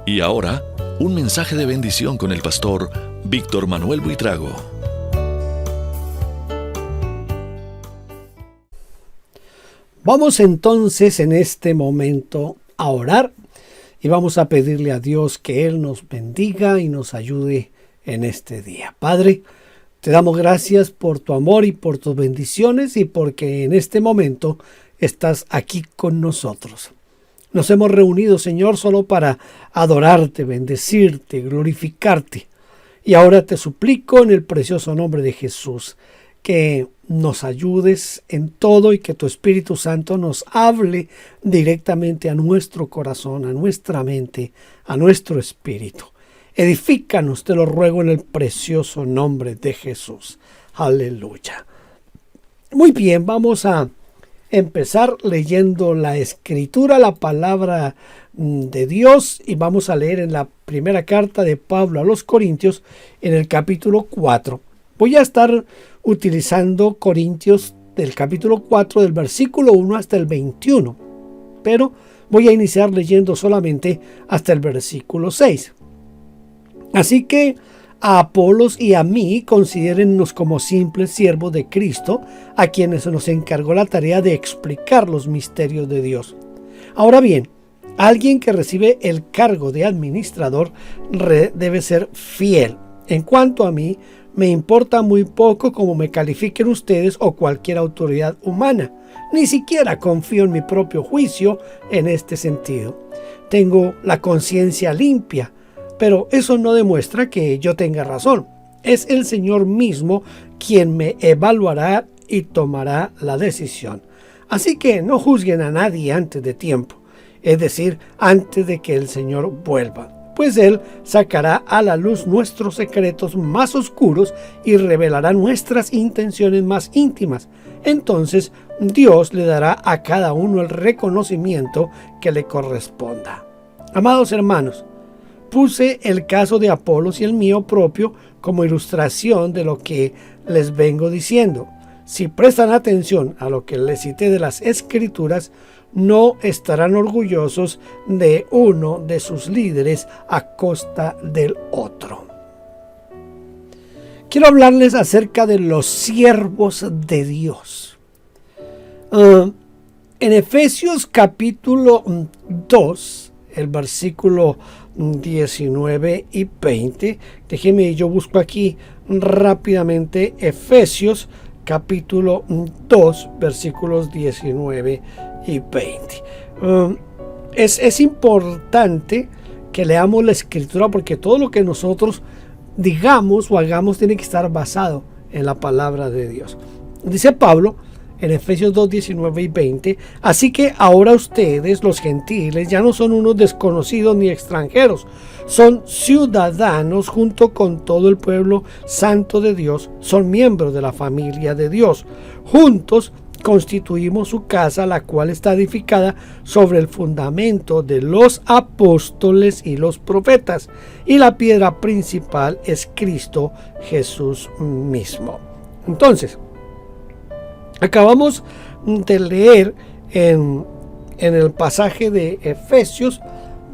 Y ahora, un mensaje de bendición con el pastor Víctor Manuel Buitrago. Vamos entonces en este momento a orar y vamos a pedirle a Dios que Él nos bendiga y nos ayude en este día. Padre, te damos gracias por tu amor y por tus bendiciones y porque en este momento estás aquí con nosotros. Nos hemos reunido, Señor, solo para adorarte, bendecirte, glorificarte. Y ahora te suplico en el precioso nombre de Jesús que nos ayudes en todo y que tu Espíritu Santo nos hable directamente a nuestro corazón, a nuestra mente, a nuestro espíritu. Edifícanos, te lo ruego en el precioso nombre de Jesús. Aleluya. Muy bien, vamos a empezar leyendo la Escritura, la palabra de Dios, y vamos a leer en la primera carta de Pablo a los Corintios en el capítulo 4. Voy a estar utilizando Corintios del capítulo 4 del versículo 1 hasta el 21, pero voy a iniciar leyendo solamente hasta el versículo 6. Así que a Apolos y a mí considérennos como simples siervos de Cristo, a quienes nos encargó la tarea de explicar los misterios de Dios. Ahora bien, alguien que recibe el cargo de administrador debe ser fiel. En cuanto a mí, me importa muy poco cómo me califiquen ustedes o cualquier autoridad humana. Ni siquiera confío en mi propio juicio en este sentido. Tengo la conciencia limpia, pero eso no demuestra que yo tenga razón. Es el Señor mismo quien me evaluará y tomará la decisión. Así que no juzguen a nadie antes de tiempo, es decir, antes de que el Señor vuelva, pues Él sacará a la luz nuestros secretos más oscuros y revelará nuestras intenciones más íntimas. Entonces Dios le dará a cada uno el reconocimiento que le corresponda. Amados hermanos, puse el caso de Apolos y el mío propio como ilustración de lo que les vengo diciendo. Si prestan atención a lo que les cité de las Escrituras, no estarán orgullosos de uno de sus líderes a costa del otro. Quiero hablarles acerca de los siervos de Dios. En Efesios capítulo 2, el versículo 19 y 20. Déjenme, yo busco aquí rápidamente Efesios capítulo 2, versículos 19 y 20. Es importante que leamos la Escritura porque todo lo que nosotros digamos o hagamos tiene que estar basado en la palabra de Dios. Dice Pablo en Efesios 2, 19 y 20, así que ahora ustedes, los gentiles, ya no son unos desconocidos ni extranjeros, son ciudadanos junto con todo el pueblo santo de Dios, son miembros de la familia de Dios. Juntos constituimos su casa, la cual está edificada sobre el fundamento de los apóstoles y los profetas, y la piedra principal es Cristo Jesús mismo. Entonces, acabamos de leer en el pasaje de Efesios,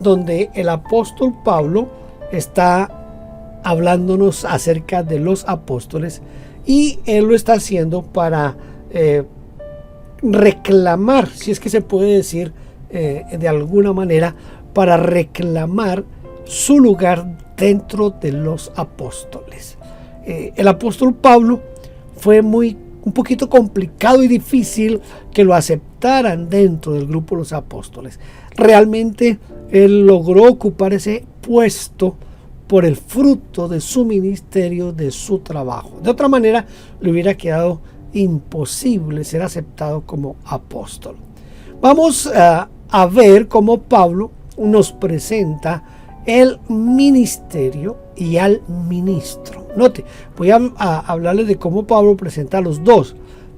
donde el apóstol Pablo está hablándonos acerca de los apóstoles, y él lo está haciendo para reclamar, si es que se puede decir de alguna manera, para reclamar su lugar dentro de los apóstoles. El apóstol Pablo fue un poquito complicado y difícil que lo aceptaran dentro del grupo de los apóstoles. Realmente él logró ocupar ese puesto por el fruto de su ministerio, de su trabajo. De otra manera, le hubiera quedado imposible ser aceptado como apóstol. Vamos a ver cómo Pablo nos presenta el ministerio y al ministro. Note, voy a hablarles de cómo Pablo presenta a los dos,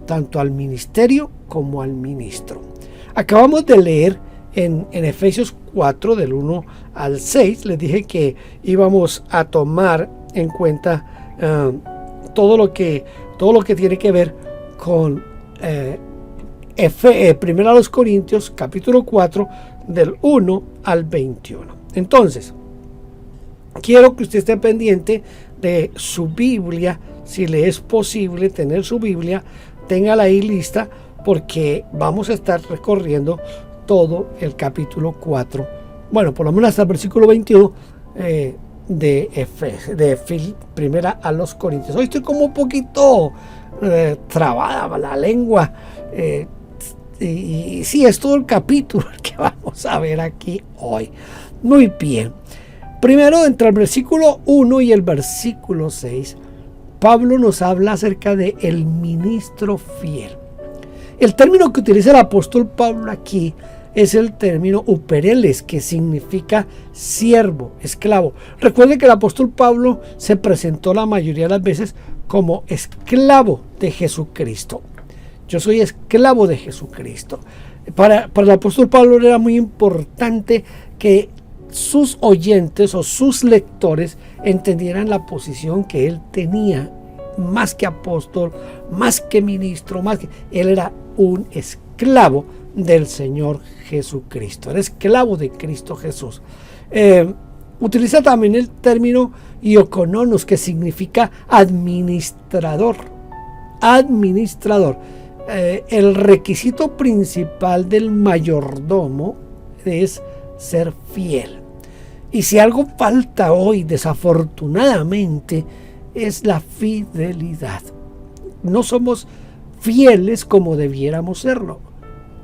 tanto al ministerio como al ministro. Acabamos de leer en Efesios 4 del 1 al 6, les dije que íbamos a tomar en cuenta todo lo que tiene que ver con primero a los Corintios capítulo 4 del 1 al 21. Entonces, quiero que usted esté pendiente de su Biblia, si le es posible tener su Biblia, téngala ahí lista, porque vamos a estar recorriendo todo el capítulo 4, bueno, por lo menos hasta el versículo 21 de Primera a los Corintios. Hoy estoy como un poquito trabada la lengua, y sí, es todo el capítulo que vamos a ver aquí hoy. Muy bien. Primero, entre el versículo 1 y el versículo 6, Pablo nos habla acerca de el ministro fiel. El término que utiliza el apóstol Pablo aquí es el término upereles, que significa siervo, esclavo. Recuerden que el apóstol Pablo se presentó la mayoría de las veces como esclavo de Jesucristo. Yo soy esclavo de Jesucristo. Para el apóstol Pablo era muy importante que sus oyentes o sus lectores entendieran la posición que él tenía, más que apóstol, más que ministro, él era un esclavo del Señor Jesucristo, era esclavo de Cristo Jesús. Utiliza también el término iocononos, que significa administrador. El requisito principal del mayordomo es ser fiel. Y si algo falta hoy, desafortunadamente, es la fidelidad. No somos fieles como debiéramos serlo.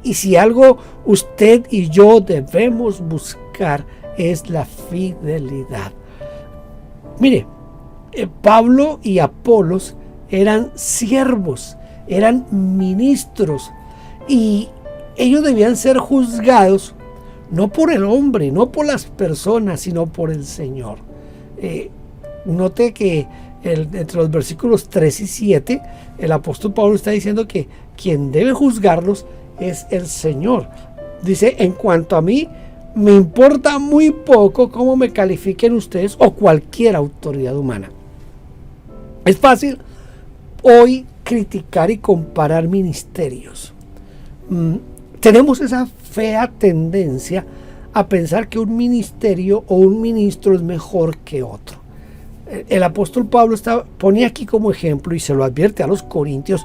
Y si algo usted y yo debemos buscar es la fidelidad. Mire, Pablo y Apolos eran siervos, eran ministros, y ellos debían ser juzgados no por el hombre, no por las personas, sino por el Señor. Note que entre los versículos 3 y 7, el apóstol Pablo está diciendo que quien debe juzgarlos es el Señor. Dice: en cuanto a mí, me importa muy poco cómo me califiquen ustedes o cualquier autoridad humana. Es fácil hoy criticar y comparar ministerios. Tenemos esa fea tendencia a pensar que un ministerio o un ministro es mejor que otro. El apóstol Pablo pone aquí como ejemplo, y se lo advierte a los corintios: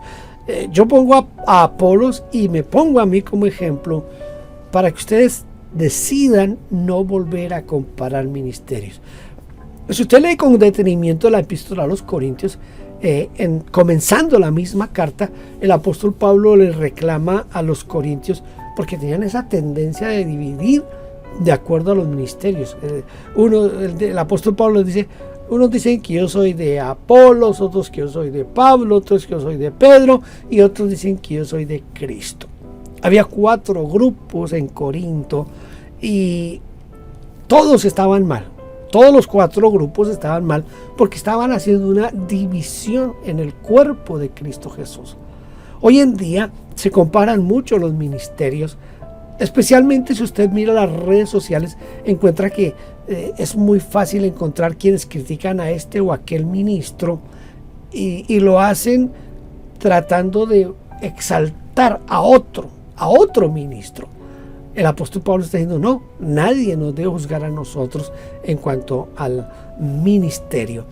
yo pongo a Apolos y me pongo a mí como ejemplo para que ustedes decidan no volver a comparar ministerios. Si usted lee con detenimiento la epístola a los Corintios, comenzando la misma carta, el apóstol Pablo le reclama a los corintios porque tenían esa tendencia de dividir de acuerdo a los ministerios. El apóstol Pablo les dice: unos dicen que yo soy de Apolos, otros que yo soy de Pablo, otros que yo soy de Pedro, y otros dicen que yo soy de Cristo. Había 4 grupos en Corinto y todos estaban mal. Todos los 4 grupos estaban mal porque estaban haciendo una división en el cuerpo de Cristo Jesús. Hoy en día se comparan mucho los ministerios, especialmente si usted mira las redes sociales, encuentra que es muy fácil encontrar quienes critican a este o aquel ministro y lo hacen tratando de exaltar a otro ministro. El apóstol Pablo está diciendo: no, nadie nos debe juzgar a nosotros en cuanto al ministerio.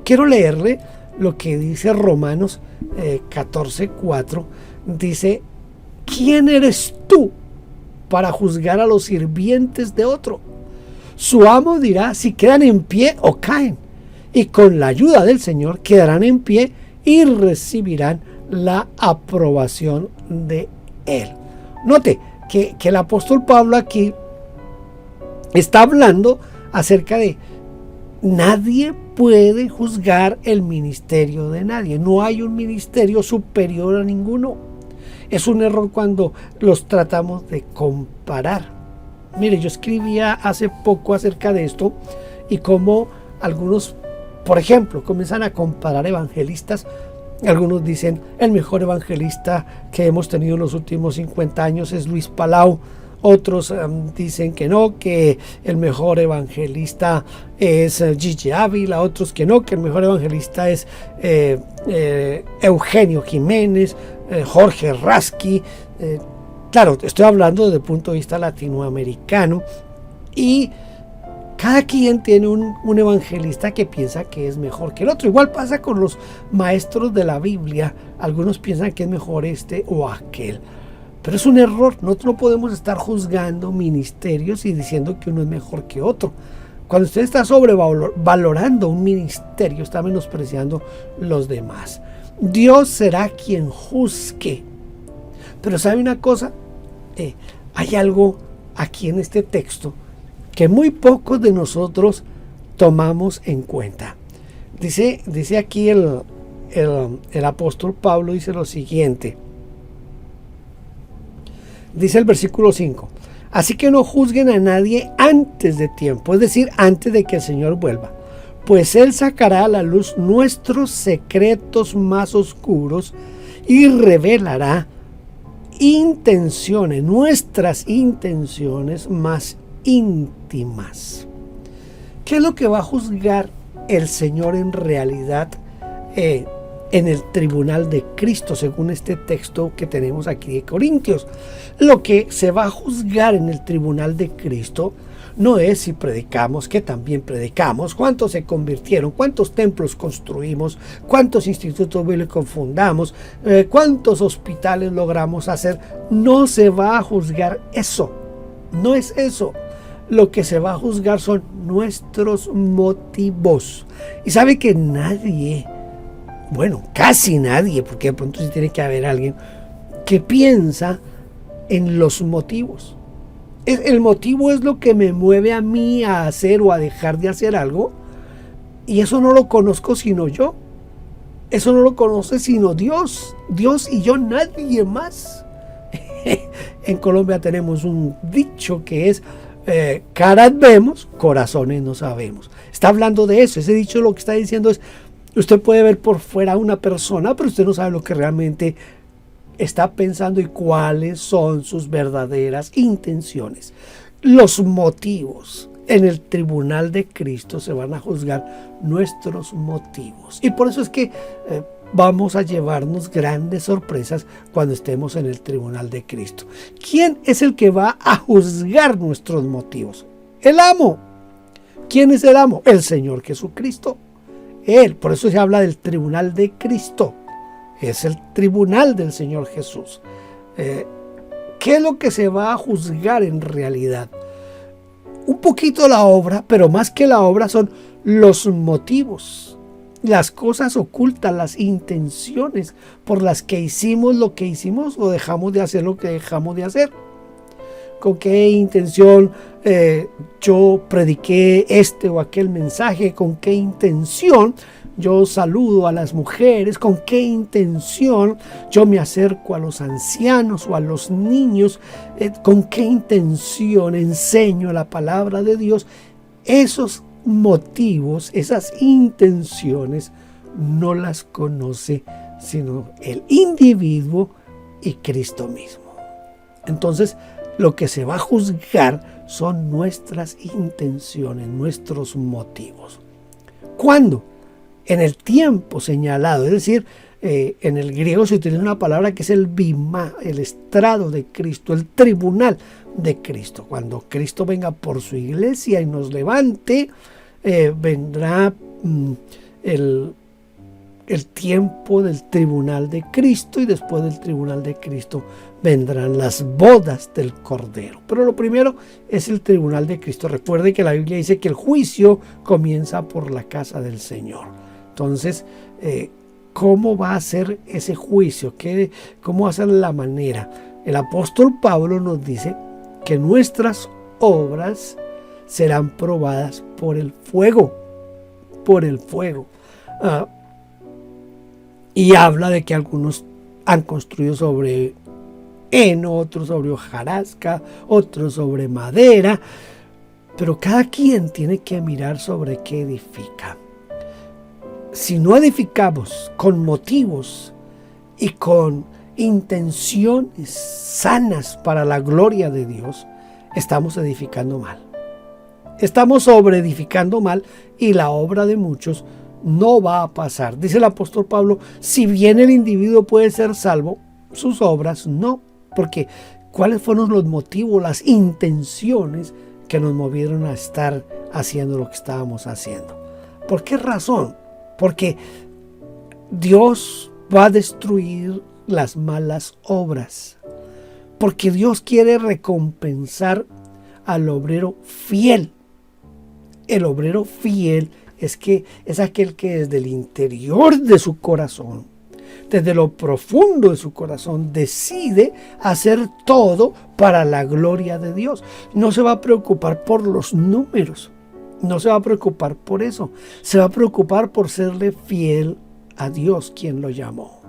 Quiero leerle lo que dice Romanos 14:4. Dice: ¿quién eres tú para juzgar a los sirvientes de otro? Su amo dirá si quedan en pie o caen, y con la ayuda del Señor quedarán en pie y recibirán la aprobación de Él. Note que el apóstol Pablo aquí está hablando acerca de nadie puede juzgar el ministerio de nadie. No hay un ministerio superior a ninguno. Es un error cuando los tratamos de comparar. Mire, yo escribía hace poco acerca de esto y cómo algunos, por ejemplo, comienzan a comparar evangelistas. Algunos dicen: el mejor evangelista que hemos tenido en los últimos 50 años es Luis Palau. Otros dicen que no, que el mejor evangelista es Gigi Ávila. Otros que no, que el mejor evangelista es Eugenio Jiménez, Jorge Rasky. Claro, estoy hablando desde el punto de vista latinoamericano. Y Cada quien tiene un evangelista que piensa que es mejor que el otro. Igual pasa con los maestros de la Biblia. Algunos piensan que es mejor este o aquel. Pero es un error. Nosotros no podemos estar juzgando ministerios y diciendo que uno es mejor que otro. Cuando usted está sobrevalorando un ministerio, está menospreciando los demás. Dios será quien juzgue. Pero ¿sabe una cosa? Hay algo aquí en este texto que muy pocos de nosotros tomamos en cuenta. Dice aquí el apóstol Pablo, dice lo siguiente. Dice el versículo 5. Así que no juzguen a nadie antes de tiempo, es decir, antes de que el Señor vuelva, pues Él sacará a la luz nuestros secretos más oscuros y revelará nuestras intenciones más íntimas. ¿Qué es lo que va a juzgar el Señor en realidad en el tribunal de Cristo, según este texto que tenemos aquí de Corintios? Lo que se va a juzgar en el tribunal de Cristo no es si predicamos, que también predicamos, cuántos se convirtieron, cuántos templos construimos, cuántos institutos bíblicos fundamos, cuántos hospitales logramos hacer. No se va a juzgar eso, no es eso. Lo que se va a juzgar son nuestros motivos. Y sabe que nadie, bueno, casi nadie, porque de pronto sí tiene que haber alguien que piensa en los motivos. El motivo es lo que me mueve a mí a hacer o a dejar de hacer algo, y eso no lo conozco sino yo. Eso no lo conoce sino Dios. Dios y yo, nadie más. En Colombia tenemos un dicho que es caras vemos, corazones no sabemos. Está hablando de eso. Ese dicho lo que está diciendo es: usted puede ver por fuera a una persona, pero usted no sabe lo que realmente está pensando y cuáles son sus verdaderas intenciones. Los motivos en el tribunal de Cristo se van a juzgar nuestros motivos. Y por eso es que vamos a llevarnos grandes sorpresas cuando estemos en el tribunal de Cristo. ¿Quién es el que va a juzgar nuestros motivos? El amo. ¿Quién es el amo? El Señor Jesucristo. Él. Por eso se habla del tribunal de Cristo. Es el tribunal del Señor Jesús. ¿Qué es lo que se va a juzgar en realidad? Un poquito la obra, pero más que la obra son los motivos, las cosas ocultas, las intenciones por las que hicimos lo que hicimos o dejamos de hacer lo que dejamos de hacer. ¿Con qué intención yo prediqué este o aquel mensaje? ¿Con qué intención yo saludo a las mujeres? ¿Con qué intención yo me acerco a los ancianos o a los niños? ¿Con qué intención enseño la palabra de Dios? Esos motivos, esas intenciones no las conoce sino el individuo y Cristo mismo. Entonces, lo que se va a juzgar son nuestras intenciones, nuestros motivos. ¿Cuándo? En el tiempo señalado, es decir, en el griego se utiliza una palabra que es el bimá, el estrado de Cristo, el tribunal de Cristo. Cuando Cristo venga por su iglesia y nos levante, vendrá el tiempo del tribunal de Cristo, y después del tribunal de Cristo vendrán las bodas del Cordero. Pero lo primero es el tribunal de Cristo. Recuerde que la Biblia dice que el juicio comienza por la casa del Señor. Entonces, ¿cómo va a ser ese juicio? ¿Cómo va a ser la manera? El apóstol Pablo nos dice que nuestras obras serán probadas por el fuego. Por el fuego. Y habla de que algunos han construido sobre heno, otros sobre hojarasca, otros sobre madera. Pero cada quien tiene que mirar sobre qué edifica. Si no edificamos con motivos y con intenciones sanas para la gloria de Dios, estamos edificando mal. Estamos sobreedificando mal y la obra de muchos no va a pasar. Dice el apóstol Pablo: si bien el individuo puede ser salvo, sus obras no. Porque ¿cuáles fueron los motivos, las intenciones que nos movieron a estar haciendo lo que estábamos haciendo. ¿Por qué razón? Porque Dios va a destruir las malas obras. Porque Dios quiere recompensar al obrero fiel. El obrero fiel es aquel que desde el interior de su corazón, desde lo profundo de su corazón, decide hacer todo para la gloria de Dios. No se va a preocupar por los números, no se va a preocupar por eso, se va a preocupar por serle fiel a Dios, quien lo llamó.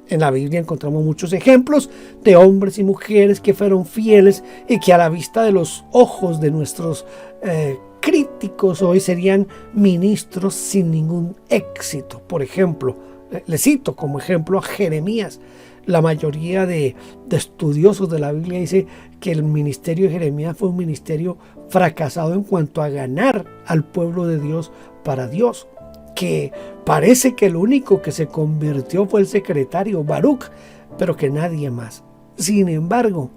En la Biblia encontramos muchos ejemplos de hombres y mujeres que fueron fieles y que a la vista de los ojos de nuestros críticos hoy serían ministros sin ningún éxito. Por ejemplo, le cito como ejemplo a Jeremías. La mayoría de estudiosos de la Biblia dice que el ministerio de Jeremías fue un ministerio fracasado en cuanto a ganar al pueblo de Dios para Dios. Que parece que el único que se convirtió fue el secretario Baruch, pero que nadie más. Sin embargo,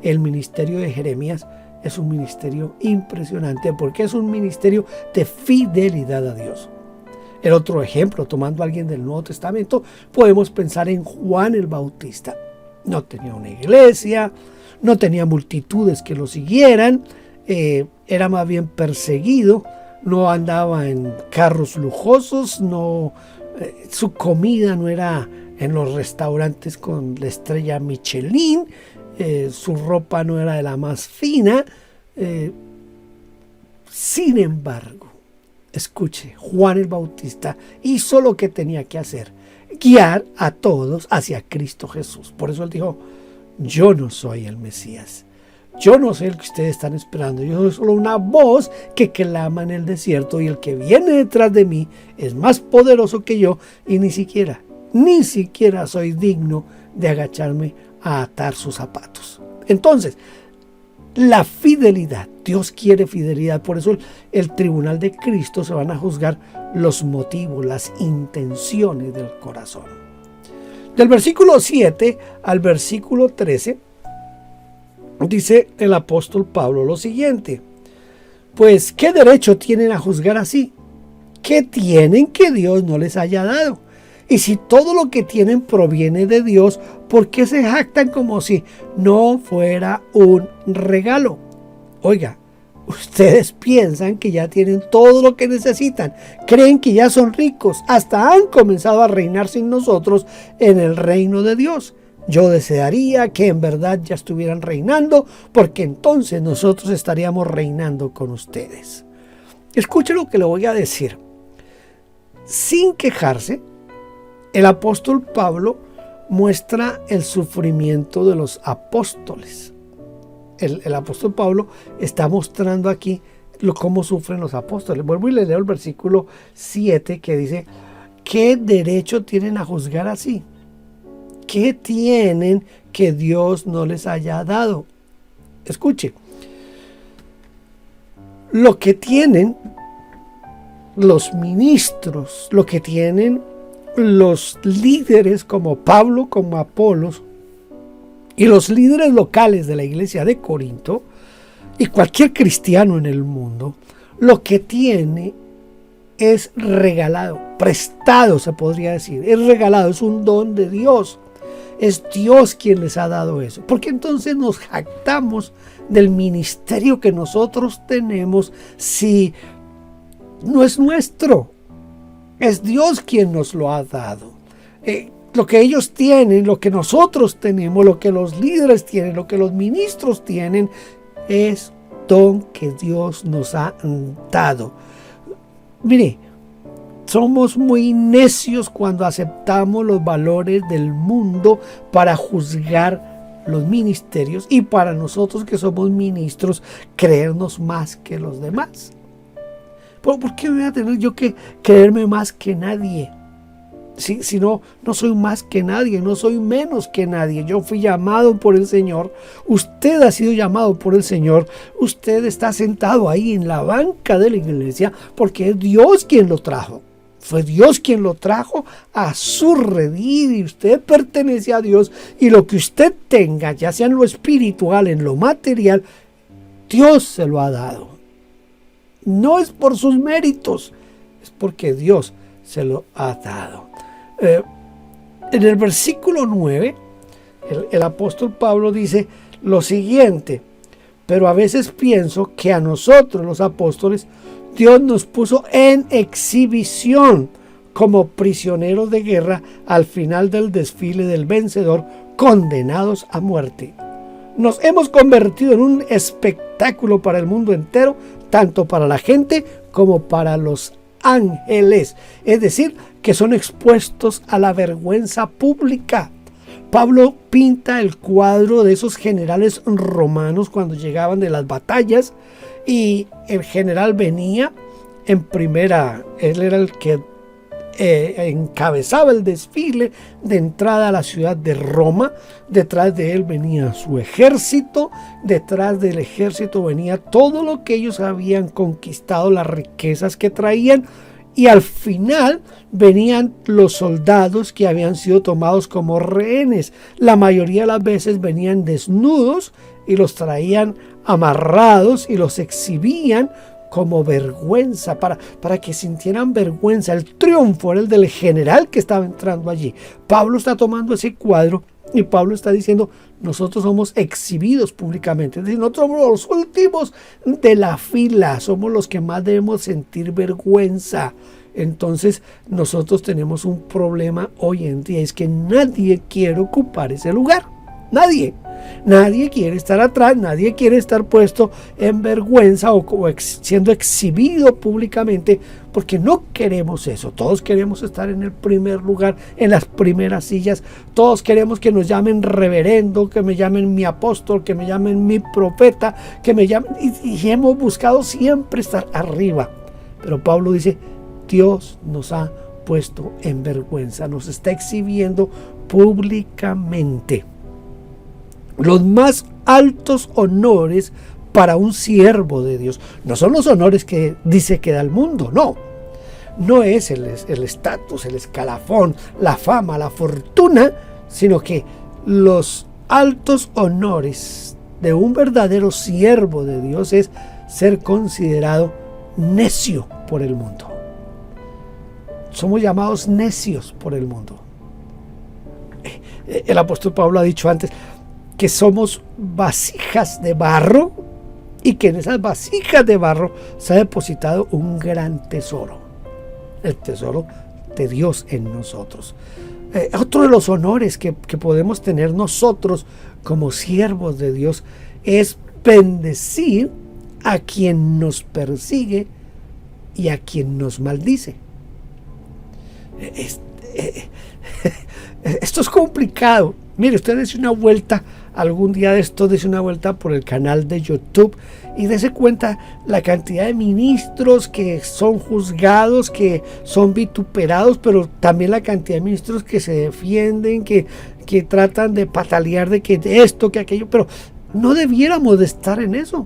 el ministerio de Jeremías es un ministerio impresionante porque es un ministerio de fidelidad a Dios. El otro ejemplo, tomando a alguien del Nuevo Testamento, podemos pensar en Juan el Bautista. No tenía una iglesia, no tenía multitudes que lo siguieran, era más bien perseguido, no andaba en carros lujosos, su comida no era en los restaurantes con la estrella Michelin, su ropa no era de la más fina. Sin embargo, escuche, Juan el Bautista hizo lo que tenía que hacer, guiar a todos hacia Cristo Jesús. Por eso él dijo, yo no soy el Mesías, yo no soy el que ustedes están esperando, yo soy solo una voz que clama en el desierto y el que viene detrás de mí es más poderoso que yo y ni siquiera soy digno de agacharme a atar sus zapatos. Entonces, la fidelidad, Dios quiere fidelidad, por eso el tribunal de Cristo se van a juzgar los motivos, las intenciones del corazón. Del versículo 7 al versículo 13 dice el apóstol Pablo lo siguiente: pues ¿qué derecho tienen a juzgar así? ¿Qué tienen que Dios no les haya dado? Y si todo lo que tienen proviene de Dios, ¿por qué se jactan como si no fuera un regalo? Oiga, ustedes piensan que ya tienen todo lo que necesitan, creen que ya son ricos, hasta han comenzado a reinar sin nosotros en el reino de Dios. Yo desearía que en verdad ya estuvieran reinando, porque entonces nosotros estaríamos reinando con ustedes. Escuchen lo que le voy a decir. Sin quejarse, el apóstol Pablo muestra el sufrimiento de los apóstoles. El apóstol Pablo está mostrando aquí cómo sufren los apóstoles. Vuelvo y le leo el versículo 7 que dice: ¿qué derecho tienen a juzgar así? ¿Qué tienen que Dios no les haya dado? Escuche, lo que tienen los ministros, lo que tienen los líderes como Pablo, como Apolos y los líderes locales de la iglesia de Corinto y cualquier cristiano en el mundo, lo que tiene es regalado, prestado se podría decir, es regalado, es un don de Dios. Es Dios quien les ha dado eso. Porque entonces nos jactamos del ministerio que nosotros tenemos si no es nuestro. Es Dios quien nos lo ha dado. Lo que ellos tienen, lo que nosotros tenemos, lo que los líderes tienen, lo que los ministros tienen, es don que Dios nos ha dado. Mire, somos muy necios cuando aceptamos los valores del mundo para juzgar los ministerios y para nosotros que somos ministros creernos más que los demás. ¿Por qué voy a tener yo que creerme más que nadie? Si no soy más que nadie, no soy menos que nadie. Yo fui llamado por el Señor, usted ha sido llamado por el Señor, usted está sentado ahí en la banca de la iglesia porque es Dios quien lo trajo. Fue Dios quien lo trajo a su redil y usted pertenece a Dios, y lo que usted tenga, ya sea en lo espiritual, en lo material, Dios se lo ha dado. No es por sus méritos, es porque Dios se lo ha dado. En el versículo 9, el apóstol Pablo dice lo siguiente: pero a veces pienso que a nosotros los apóstoles Dios nos puso en exhibición como prisioneros de guerra al final del desfile del vencedor, condenados a muerte. Nos hemos convertido en un espectáculo para el mundo entero, tanto para la gente como para los ángeles. Es decir, que son expuestos a la vergüenza pública. Pablo pinta el cuadro de esos generales romanos cuando llegaban de las batallas, y el general venía en primera, él era el que encabezaba el desfile de entrada a la ciudad de Roma. Detrás de él venía su ejército, detrás del ejército venía todo lo que ellos habían conquistado, las riquezas que traían, y al final venían los soldados que habían sido tomados como rehenes. La mayoría de las veces venían desnudos y los traían amarrados y los exhibían como vergüenza, para que sintieran vergüenza. El triunfo era el del general que estaba entrando allí. Pablo está tomando ese cuadro y Pablo está diciendo: nosotros somos exhibidos públicamente. Es decir, nosotros somos los últimos de la fila, somos los que más debemos sentir vergüenza. Entonces nosotros tenemos un problema hoy en día, es que nadie quiere ocupar ese lugar. Nadie quiere estar atrás, nadie quiere estar puesto en vergüenza o siendo exhibido públicamente, porque no queremos eso. Todos queremos estar en el primer lugar, en las primeras sillas. Todos queremos que nos llamen reverendo, que me llamen mi apóstol, que me llamen mi profeta, que me llamen, y hemos buscado siempre estar arriba. Pero Pablo dice: Dios nos ha puesto en vergüenza, nos está exhibiendo públicamente. Los más altos honores para un siervo de Dios no son los honores que dice que da el mundo, no es el estatus, el escalafón, la fama, la fortuna, sino que los altos honores de un verdadero siervo de Dios es ser considerado necio por el mundo. Somos llamados necios por el mundo. El apóstol Pablo ha dicho antes que somos vasijas de barro, y que en esas vasijas de barro se ha depositado un gran tesoro, el tesoro de Dios en nosotros. Otro de los honores que podemos tener nosotros como siervos de Dios es bendecir a quien nos persigue y a quien nos maldice. Esto es complicado. Mire, usted dése una vuelta algún día de esto, dése una vuelta por el canal de YouTube y dése cuenta la cantidad de ministros que son juzgados, que son vituperados, pero también la cantidad de ministros que se defienden, que tratan de patalear de que esto, que aquello, pero no debiéramos de estar en eso.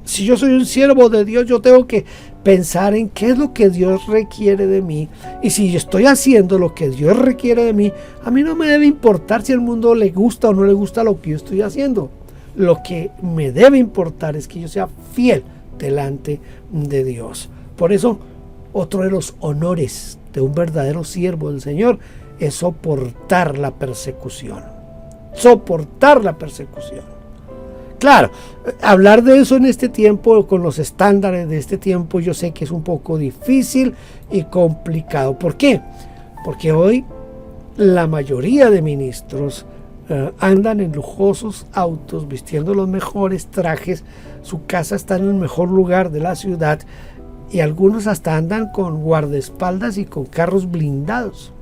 Si yo soy un siervo de Dios, yo tengo que pensar en qué es lo que Dios requiere de mí. Y si yo estoy haciendo lo que Dios requiere de mí, a mí no me debe importar si al mundo le gusta o no le gusta lo que yo estoy haciendo. Lo que me debe importar es que yo sea fiel delante de Dios. Por eso, otro de los honores de un verdadero siervo del Señor es soportar la persecución. Soportar la persecución. Claro, hablar de eso en este tiempo, con los estándares de este tiempo, yo sé que es un poco difícil y complicado. ¿Por qué? Porque hoy la mayoría de ministros andan en lujosos autos, vistiendo los mejores trajes, su casa está en el mejor lugar de la ciudad, y algunos hasta andan con guardaespaldas y con carros blindados.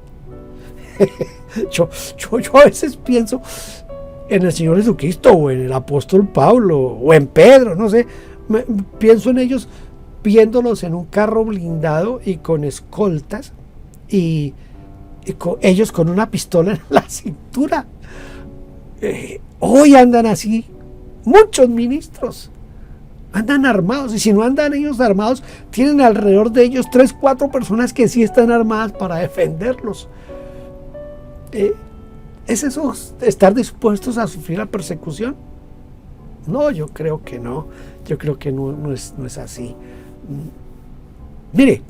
yo a veces pienso en el Señor Jesucristo, o en el apóstol Pablo, o en Pedro, no sé. Pienso en ellos viéndolos en un carro blindado y con escoltas, y ellos con una pistola en la cintura. Hoy andan así muchos ministros, andan armados, y si no andan ellos armados, tienen alrededor de ellos 3, 4 personas que sí están armadas para defenderlos. ¿Es eso estar dispuestos a sufrir la persecución? No, yo creo que no. Yo creo que no es así. Mire,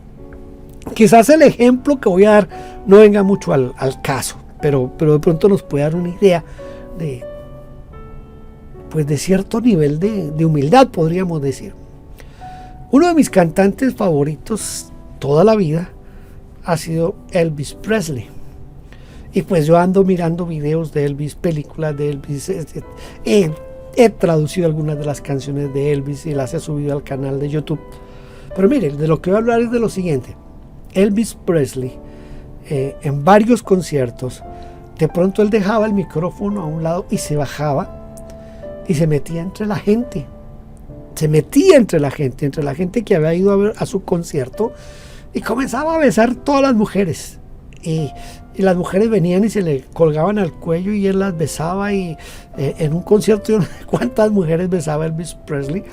quizás el ejemplo que voy a dar no venga mucho al caso, pero de pronto nos puede dar una idea de, pues, de cierto nivel de humildad, podríamos decir. Uno de mis cantantes favoritos toda la vida ha sido Elvis Presley. Y pues yo ando mirando videos de Elvis, películas de Elvis. He traducido algunas de las canciones de Elvis y las he subido al canal de YouTube. Pero mire, de lo que voy a hablar es de lo siguiente. Elvis Presley, en varios conciertos, de pronto él dejaba el micrófono a un lado y se bajaba y se metía entre la gente. Se metía entre la gente que había ido a ver a su concierto, y comenzaba a besar todas las mujeres. Y las mujeres venían y se le colgaban al cuello y él las besaba, y en un concierto, ¿cuántas mujeres besaba Elvis Presley?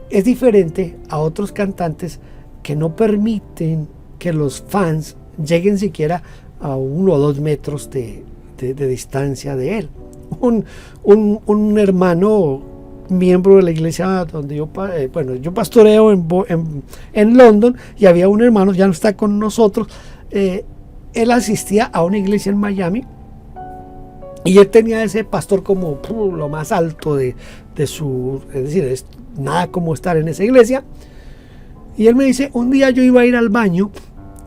Es diferente a otros cantantes que no permiten que los fans lleguen siquiera a 1 o 2 metros de distancia de él. Un hermano miembro de la iglesia donde yo pastoreo en London, y había un hermano, ya no está con nosotros, él asistía a una iglesia en Miami, y él tenía ese pastor como lo más alto de su, es decir, es nada como estar en esa iglesia. Y él me dice, un día yo iba a ir al baño,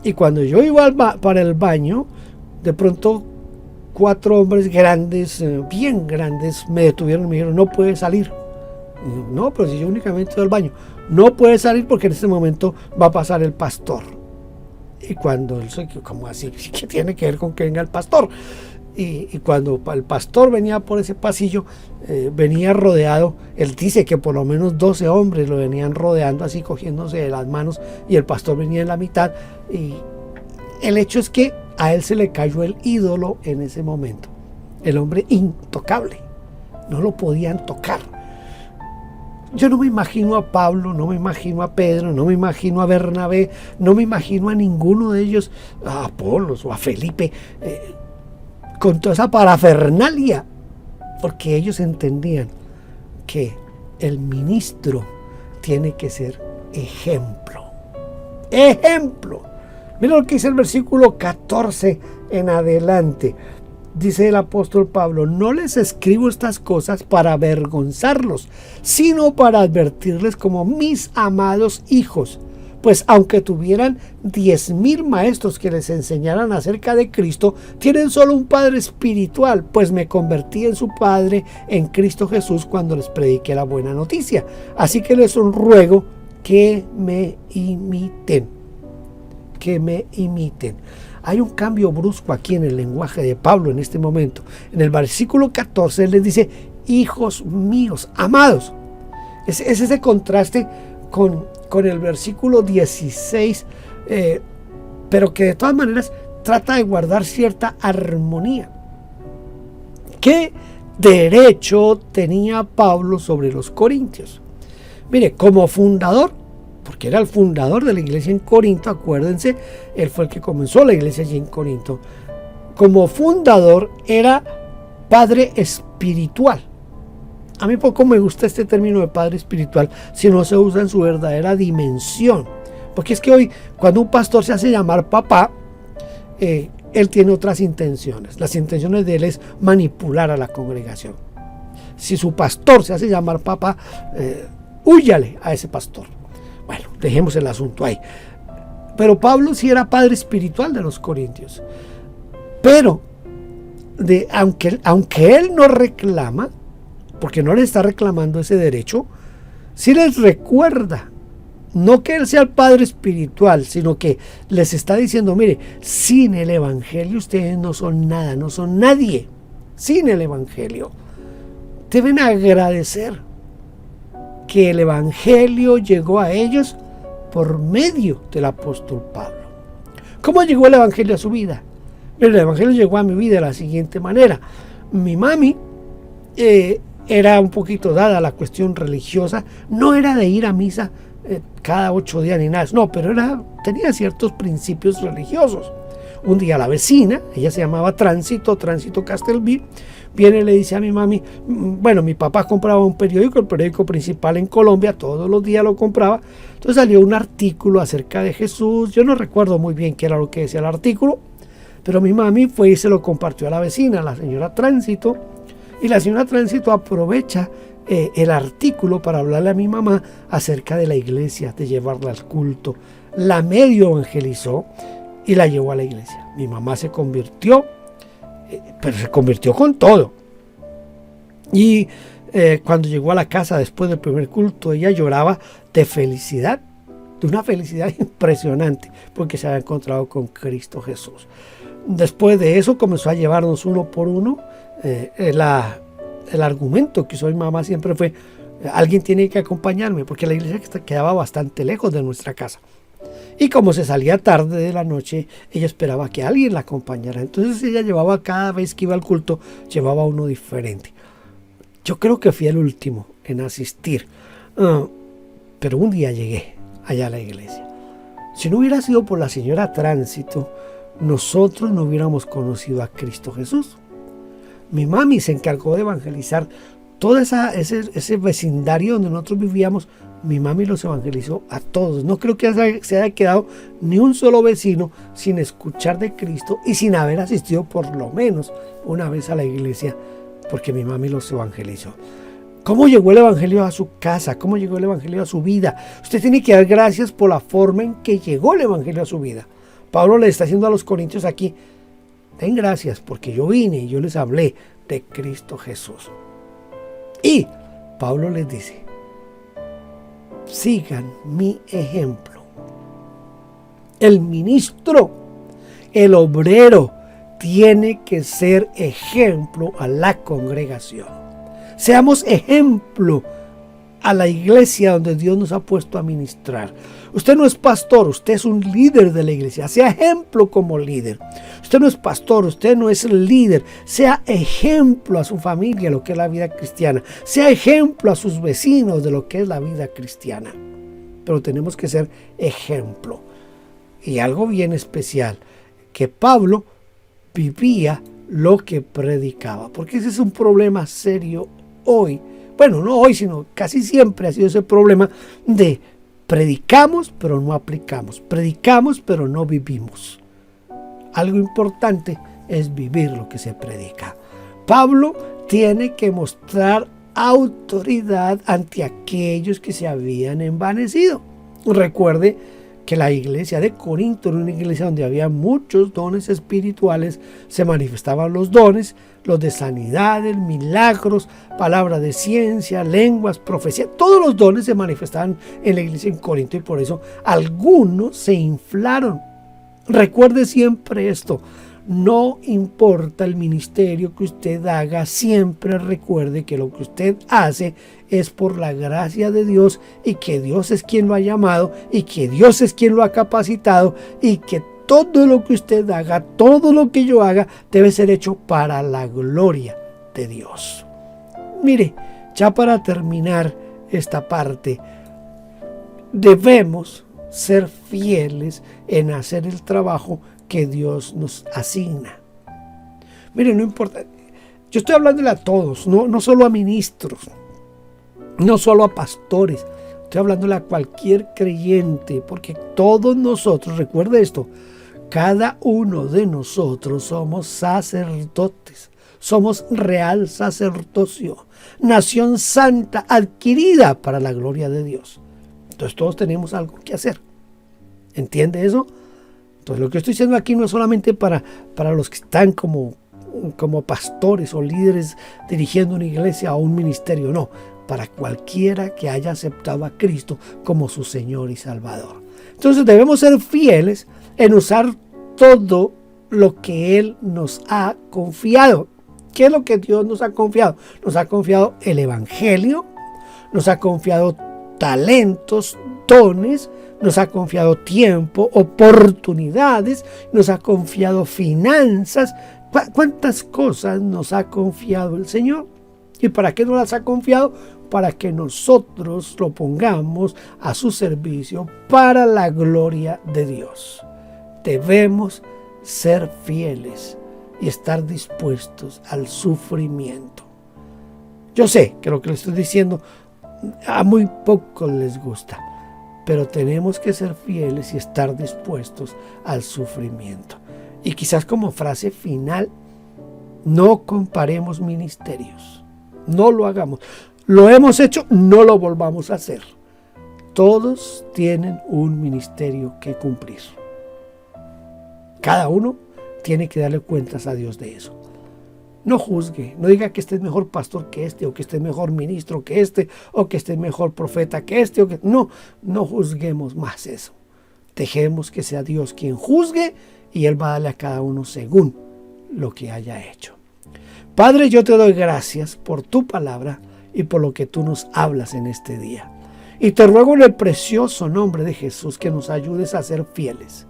y cuando yo iba para el baño, de pronto 4 hombres grandes, bien grandes, me detuvieron y me dijeron, no puede salir. Y yo, no, pero si yo únicamente voy al baño. No puede salir porque en este momento va a pasar el pastor. Y cuando él se, como así, ¿qué tiene que ver con que venga el pastor? Y cuando el pastor venía por ese pasillo, venía rodeado, él dice que por lo menos 12 hombres lo venían rodeando, así cogiéndose de las manos, y el pastor venía en la mitad. Y el hecho es que a él se le cayó el ídolo en ese momento, el hombre intocable, no lo podían tocar. Yo no me imagino a Pablo, no me imagino a Pedro, no me imagino a Bernabé, no me imagino a ninguno de ellos, a Apolos o a Felipe, con toda esa parafernalia, porque ellos entendían que el ministro tiene que ser ejemplo. Ejemplo. Mira lo que dice el versículo 14 en adelante. Dice el apóstol Pablo, no les escribo estas cosas para avergonzarlos, sino para advertirles como mis amados hijos. Pues aunque tuvieran 10,000 maestros que les enseñaran acerca de Cristo, tienen solo un Padre espiritual, pues me convertí en su Padre en Cristo Jesús cuando les prediqué la buena noticia. Así que les ruego que me imiten. Que me imiten. Hay un cambio brusco aquí en el lenguaje de Pablo en este momento. En el versículo 14 él les dice, hijos míos, amados. Es ese contraste con el versículo 16, pero que de todas maneras trata de guardar cierta armonía. ¿Qué derecho tenía Pablo sobre los corintios? Mire, como fundador, porque era el fundador de la iglesia en Corinto, acuérdense, él fue el que comenzó la iglesia allí en Corinto. Como fundador era padre espiritual. A mí poco me gusta este término de padre espiritual si no se usa en su verdadera dimensión. Porque es que hoy, cuando un pastor se hace llamar papá, él tiene otras intenciones. Las intenciones de él es manipular a la congregación. Si su pastor se hace llamar papá, húyale a ese pastor. Bueno, dejemos el asunto ahí. Pero Pablo sí era padre espiritual de los corintios. Pero, aunque él no reclama, porque no le está reclamando ese derecho, sí les recuerda, no que él sea el padre espiritual, sino que les está diciendo, mire, sin el evangelio ustedes no son nada, no son nadie. Sin el evangelio deben agradecer que el evangelio llegó a ellos por medio del apóstol Pablo. ¿Cómo llegó el evangelio a su vida? El evangelio llegó a mi vida de la siguiente manera. Mi mami era un poquito dada a la cuestión religiosa, no era de ir a misa cada 8 días ni nada, no, pero tenía ciertos principios religiosos. Un día la vecina, ella se llamaba Tránsito Castelví, viene y le dice a mi mami, bueno, mi papá compraba un periódico, el periódico principal en Colombia, todos los días lo compraba. Entonces salió un artículo acerca de Jesús. Yo no recuerdo muy bien qué era lo que decía el artículo, pero mi mami fue y se lo compartió a la vecina, la señora Tránsito, y la señora Tránsito aprovecha el artículo para hablarle a mi mamá acerca de la iglesia, de llevarla al culto. La medio evangelizó y la llevó a la iglesia. Mi mamá se convirtió, pero se convirtió con todo. Y cuando llegó a la casa después del primer culto, ella lloraba de felicidad, de una felicidad impresionante, porque se había encontrado con Cristo Jesús. Después de eso comenzó a llevarnos uno por uno. El argumento que usó mi mamá siempre fue: alguien tiene que acompañarme, porque la iglesia quedaba bastante lejos de nuestra casa. Y como se salía tarde de la noche, ella esperaba que alguien la acompañara. Entonces ella llevaba, cada vez que iba al culto, llevaba uno diferente. Yo creo que fui el último en asistir. Pero un día llegué allá a la iglesia. Si no hubiera sido por la señora Tránsito, nosotros no hubiéramos conocido a Cristo Jesús. Mi mami se encargó de evangelizar todo ese vecindario donde nosotros vivíamos. Mi mami los evangelizó a todos. No creo que se haya quedado ni un solo vecino sin escuchar de Cristo y sin haber asistido por lo menos una vez a la iglesia, porque mi mami los evangelizó. ¿Cómo llegó el evangelio a su casa? ¿Cómo llegó el evangelio a su vida? Usted tiene que dar gracias por la forma en que llegó el evangelio a su vida. Pablo le está haciendo a los corintios aquí: den gracias porque yo vine y yo les hablé de Cristo Jesús. Y Pablo les dice: sigan mi ejemplo. El ministro, el obrero, tiene que ser ejemplo a la congregación. Seamos ejemplo a la iglesia donde Dios nos ha puesto a ministrar. Usted no es pastor, usted es un líder de la iglesia. Sea ejemplo como líder. Usted no es pastor, usted no es líder. Sea ejemplo a su familia, lo que es la vida cristiana. Sea ejemplo a sus vecinos de lo que es la vida cristiana. Pero tenemos que ser ejemplo. Y algo bien especial, que Pablo vivía lo que predicaba. Porque ese es un problema serio hoy. Bueno, no hoy, sino casi siempre ha sido ese problema de predicamos, pero no aplicamos. Predicamos, pero no vivimos. Algo importante es vivir lo que se predica. Pablo tiene que mostrar autoridad ante aquellos que se habían envanecido. Recuerde que la iglesia de Corinto era una iglesia donde había muchos dones espirituales. Se manifestaban los dones, los de sanidades, milagros, palabra de ciencia, lenguas, profecía. Todos los dones se manifestaban en la iglesia en Corinto, y por eso algunos se inflaron. Recuerde siempre esto: no importa el ministerio que usted haga, siempre recuerde que lo que usted hace es por la gracia de Dios, y que Dios es quien lo ha llamado, y que Dios es quien lo ha capacitado, y que todo lo que usted haga, todo lo que yo haga, debe ser hecho para la gloria de Dios. Mire, ya para terminar esta parte, debemos ser fieles en hacer el trabajo que Dios nos asigna. Mire, no importa, yo estoy hablándole a todos, no solo a ministros, no solo a pastores, estoy hablándole a cualquier creyente, porque todos nosotros, recuerde esto, cada uno de nosotros somos sacerdotes, somos real sacerdocio, nación santa adquirida para la gloria de Dios. Entonces todos tenemos algo que hacer. ¿Entiende eso? Entonces lo que estoy diciendo aquí no es solamente para los que están como pastores o líderes dirigiendo una iglesia o un ministerio, no, para cualquiera que haya aceptado a Cristo como su Señor y Salvador. Entonces debemos ser fieles en usar todo lo que Él nos ha confiado. ¿Qué es lo que Dios nos ha confiado? Nos ha confiado el Evangelio, nos ha confiado talentos, dones, nos ha confiado tiempo, oportunidades, nos ha confiado finanzas. ¿Cuántas cosas nos ha confiado el Señor? ¿Y para qué nos las ha confiado? Para que nosotros lo pongamos a su servicio para la gloria de Dios. Debemos ser fieles y estar dispuestos al sufrimiento. Yo sé que lo que les estoy diciendo a muy pocos les gusta, pero tenemos que ser fieles y estar dispuestos al sufrimiento. Y quizás como frase final, no comparemos ministerios, no lo hagamos. Lo hemos hecho, no lo volvamos a hacer. Todos tienen un ministerio que cumplir. Cada uno tiene que darle cuentas a Dios de eso. No juzgue, no diga que este es mejor pastor que este, o que este es mejor ministro que este, o que este es mejor profeta que este, o que... No juzguemos más eso. Dejemos que sea Dios quien juzgue y Él va a darle a cada uno según lo que haya hecho. Padre, yo te doy gracias por tu palabra y por lo que tú nos hablas en este día. Y te ruego en el precioso nombre de Jesús que nos ayudes a ser fieles.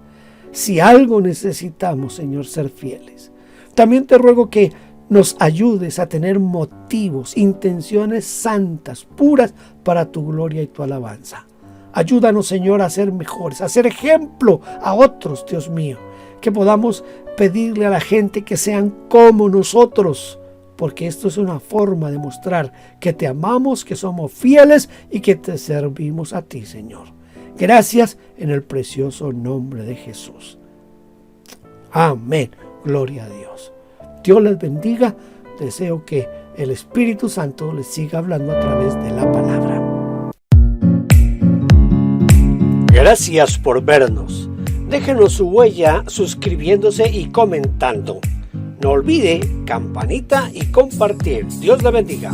Si algo necesitamos, Señor, ser fieles. También te ruego que nos ayudes a tener motivos, intenciones santas, puras para tu gloria y tu alabanza. Ayúdanos, Señor, a ser mejores, a ser ejemplo a otros, Dios mío. Que podamos pedirle a la gente que sean como nosotros, porque esto es una forma de mostrar que te amamos, que somos fieles y que te servimos a ti, Señor. Gracias en el precioso nombre de Jesús. Amén. Gloria a Dios. Dios les bendiga. Deseo que el Espíritu Santo les siga hablando a través de la palabra. Gracias por vernos. Déjenos su huella suscribiéndose y comentando. No olvide campanita y compartir. Dios le bendiga.